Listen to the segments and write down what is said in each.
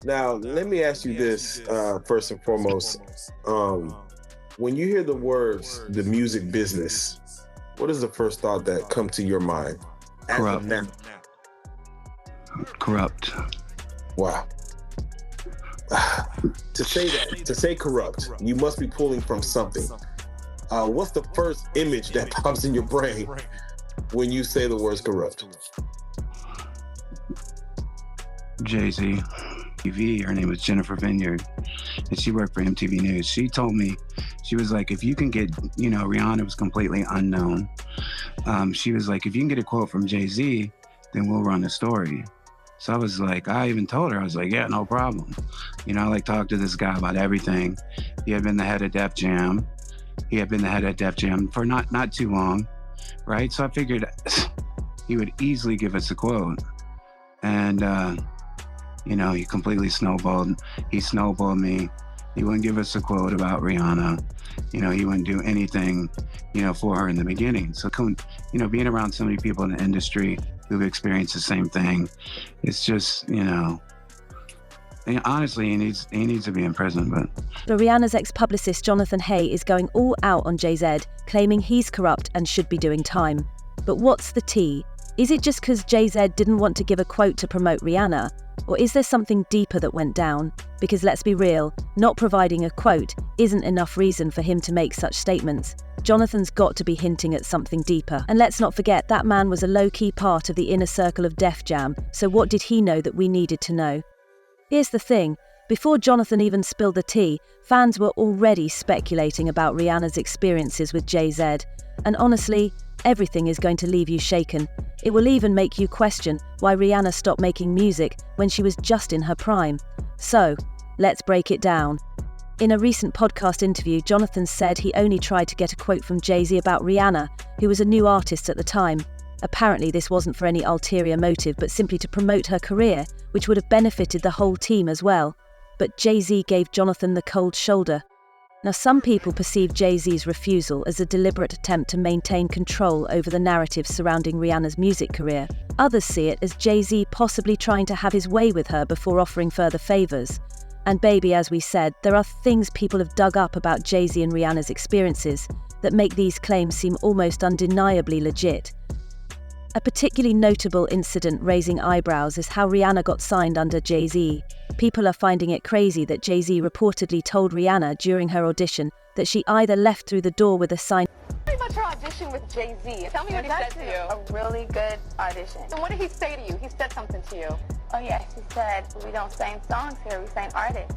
Now, let me ask you this first and foremost. Um, when you hear the words "the music business," what is the first thought that come to your mind? As of Corrupt. now, Corrupt. wow. To say corrupt, you must be pulling from something. What's the first image that pops in your brain when you say the words corrupt? Jay-Z. TV, her name was Jennifer Vineyard, and she worked for MTV News. She told me, she was like, if you can get, Rihanna was completely unknown. She was like, if you can get a quote from Jay-Z, then we'll run the story. So I was like, I even told her, I was like, yeah, no problem. I like talk to this guy about everything. He had been the head of Def Jam. He had been the head of Def Jam for not too long, right? So I figured he would easily give us a quote. And, he completely snowballed. He snowballed me. He wouldn't give us a quote about Rihanna. He wouldn't do anything, for her in the beginning. So, being around so many people in the industry who've experienced the same thing, it's just, and honestly, he needs to be in prison, but. But Rihanna's ex-publicist Jonathan Hay is going all out on Jay-Z, claiming he's corrupt and should be doing time. But what's the tea? Is it just because Jay-Z didn't want to give a quote to promote Rihanna? Or is there something deeper that went down? Because let's be real, not providing a quote isn't enough reason for him to make such statements. Jonathan's got to be hinting at something deeper. And let's not forget, that man was a low-key part of the inner circle of Def Jam, so what did he know that we needed to know? Here's the thing, before Jonathan even spilled the tea, fans were already speculating about Rihanna's experiences with Jay-Z. And honestly, everything is going to leave you shaken. It will even make you question why Rihanna stopped making music when she was just in her prime. So, let's break it down. In a recent podcast interview, Jonathan said he only tried to get a quote from Jay-Z about Rihanna, who was a new artist at the time. Apparently, this wasn't for any ulterior motive, but simply to promote her career, which would have benefited the whole team as well. But Jay-Z gave Jonathan the cold shoulder. Now, some people perceive Jay-Z's refusal as a deliberate attempt to maintain control over the narrative surrounding Rihanna's music career. Others see it as Jay-Z possibly trying to have his way with her before offering further favors. And baby, as we said, there are things people have dug up about Jay-Z and Rihanna's experiences that make these claims seem almost undeniably legit. A particularly notable incident raising eyebrows is how Rihanna got signed under Jay-Z. People are finding it crazy that Jay-Z reportedly told Rihanna during her audition that she either left through the door with a sign. Tell me about your audition with Jay-Z. Tell me what he said to you. A really good audition. And what did he say to you? He said something to you. Oh yeah, he said, we don't sing songs here, we sing artists.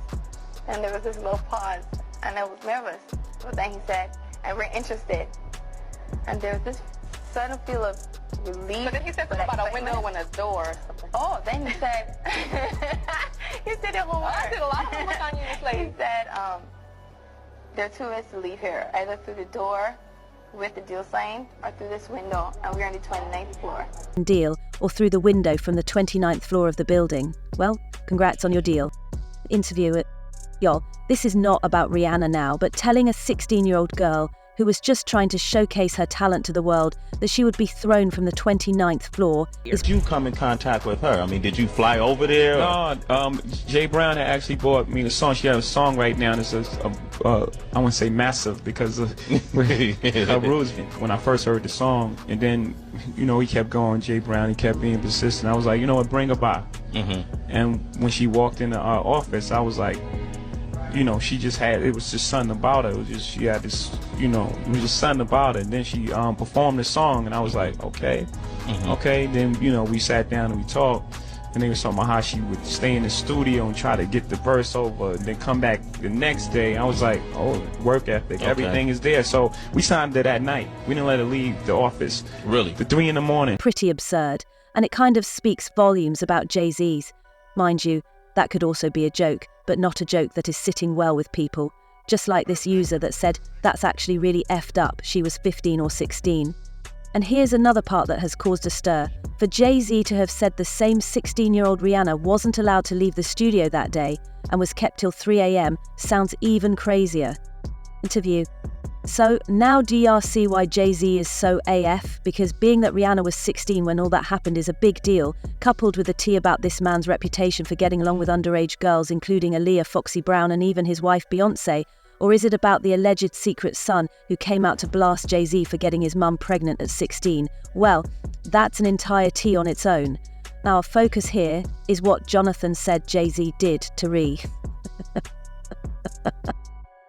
And there was this little pause, and I was nervous. But then he said, and we're interested. And there was this sudden feel of relief. But then he said something about a window and a door or something. Oh, then he said, he said it one more. I did a lot of homework on you, Miss Lady. He said, there are two ways to leave here, either through the door with the deal signed or through this window, and we're on the 29th floor. Deal, or through the window from the 29th floor of the building. Well, congrats on your deal. Interview it. Y'all, this is not about Rihanna now, but telling a 16-year-old girl who was just trying to showcase her talent to the world that she would be thrown from the 29th flour. Did you come in contact with her? I mean, did you fly over there? No, Jay Brown had actually bought me the song. She has a song right now that's I wouldn't say massive because of her rules. When I first heard the song, and then, he kept going, Jay Brown, he kept being persistent. I was like, what, bring her by. And when she walked into our office, I was like, she just had, it was just something about her. It was just, she had this, it was just something about it. And then she performed the song, and I was like, okay. Then, we sat down and we talked. And they were talking about how she would stay in the studio and try to get the verse over, and then come back the next day. I was like, oh, work ethic, everything is there. So we signed her that night. We didn't let her leave the office. Really? To 3 a.m. Pretty absurd, and it kind of speaks volumes about Jay-Z's. Mind you, that could also be a joke, but not a joke that is sitting well with people. Just like this user that said, that's actually really effed up, she was 15 or 16. And here's another part that has caused a stir. For Jay-Z to have said the same 16-year-old Rihanna wasn't allowed to leave the studio that day and was kept till 3 a.m. sounds even crazier. Interview. So now do y'all see why Jay-Z is so AF? Because being that Rihanna was 16 when all that happened is a big deal, coupled with the tea about this man's reputation for getting along with underage girls, including Aaliyah, Foxy Brown, and even his wife Beyonce. Or is it about the alleged secret son who came out to blast Jay-Z for getting his mum pregnant at 16? Well, that's an entire tea on its own. Now our focus here is what Jonathan said Jay-Z did to Ree.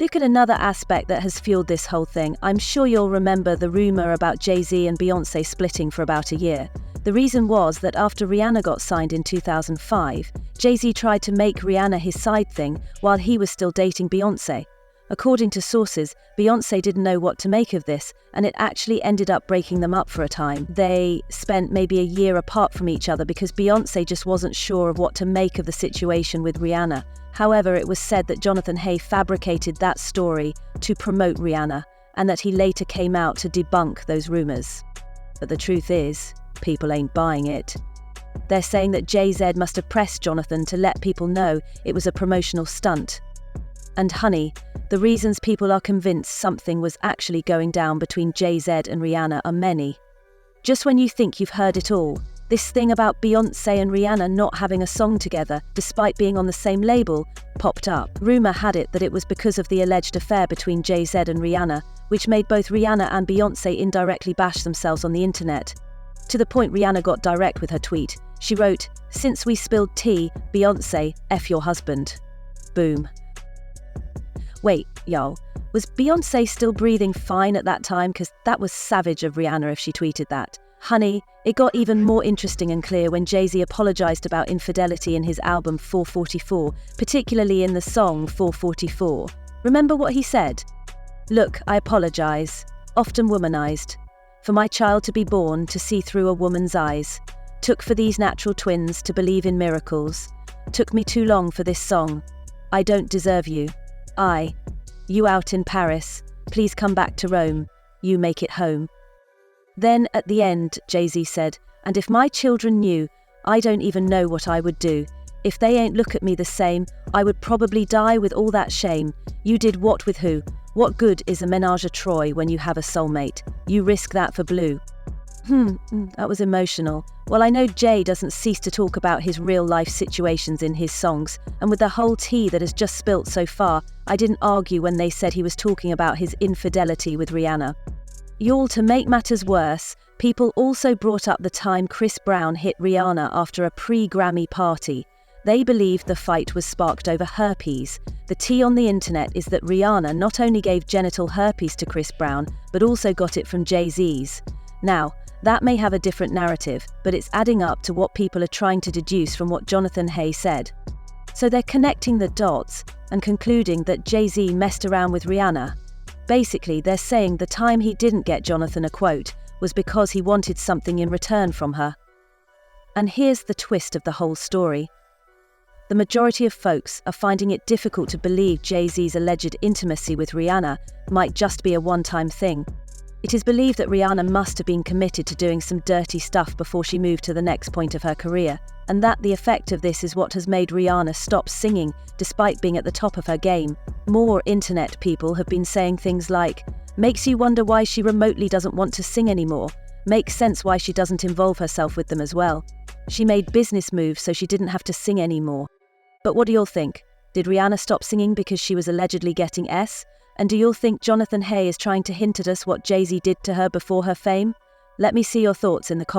Look at another aspect that has fueled this whole thing. I'm sure you'll remember the rumor about Jay-Z and Beyonce splitting for about a year. The reason was that after Rihanna got signed in 2005, Jay-Z tried to make Rihanna his side thing while he was still dating Beyonce. According to sources, Beyonce didn't know what to make of this, and it actually ended up breaking them up for a time. They spent maybe a year apart from each other because Beyonce just wasn't sure of what to make of the situation with Rihanna. However, it was said that Jonathan Hay fabricated that story to promote Rihanna, and that he later came out to debunk those rumors. But the truth is, people ain't buying it. They're saying that Jay-Z must have pressed Jonathan to let people know it was a promotional stunt. And honey, the reasons people are convinced something was actually going down between Jay-Z and Rihanna are many. Just when you think you've heard it all, this thing about Beyonce and Rihanna not having a song together, despite being on the same label, popped up. Rumor had it that it was because of the alleged affair between Jay-Z and Rihanna, which made both Rihanna and Beyonce indirectly bash themselves on the internet. To the point Rihanna got direct with her tweet. She wrote, "Since we spilled tea, Beyonce, F your husband." Boom. Wait, y'all, was Beyonce still breathing fine at that time? Because that was savage of Rihanna if she tweeted that. Honey, it got even more interesting and clear when Jay-Z apologized about infidelity in his album 444, particularly in the song 444. Remember what he said? "Look, I apologize, often womanized, for my child to be born to see through a woman's eyes. Took for these natural twins to believe in miracles. Took me too long for this song. I don't deserve you. You out in Paris, please come back to Rome, you make it home." Then at the end, Jay-Z said, "And if my children knew, I don't even know what I would do. If they ain't look at me the same, I would probably die with all that shame. You did what with who? What good is a menage a trois when you have a soulmate? You risk that for blue." That was emotional. Well, I know Jay doesn't cease to talk about his real-life situations in his songs, and with the whole tea that has just spilt so far, I didn't argue when they said he was talking about his infidelity with Rihanna. Y'all, to make matters worse, people also brought up the time Chris Brown hit Rihanna after a pre-Grammy party. They believed the fight was sparked over herpes. The tea on the internet is that Rihanna not only gave genital herpes to Chris Brown, but also got it from Jay-Z's. Now, that may have a different narrative, but it's adding up to what people are trying to deduce from what Jonathan Hay said. So they're connecting the dots and concluding that Jay-Z messed around with Rihanna. Basically, they're saying the time he didn't get Jonathan a quote was because he wanted something in return from her. And here's the twist of the whole story. The majority of folks are finding it difficult to believe Jay-Z's alleged intimacy with Rihanna might just be a one-time thing. It is believed that Rihanna must have been committed to doing some dirty stuff before she moved to the next point of her career, and that the effect of this is what has made Rihanna stop singing despite being at the top of her game. More internet people have been saying things like, "Makes you wonder why she remotely doesn't want to sing anymore. Makes sense why she doesn't involve herself with them as well. She made business moves so she didn't have to sing anymore." But what do y'all think? Did Rihanna stop singing because she was allegedly getting S? And do you think Jonathan Hay is trying to hint at us what Jay-Z did to her before her fame? Let me see your thoughts in the comments.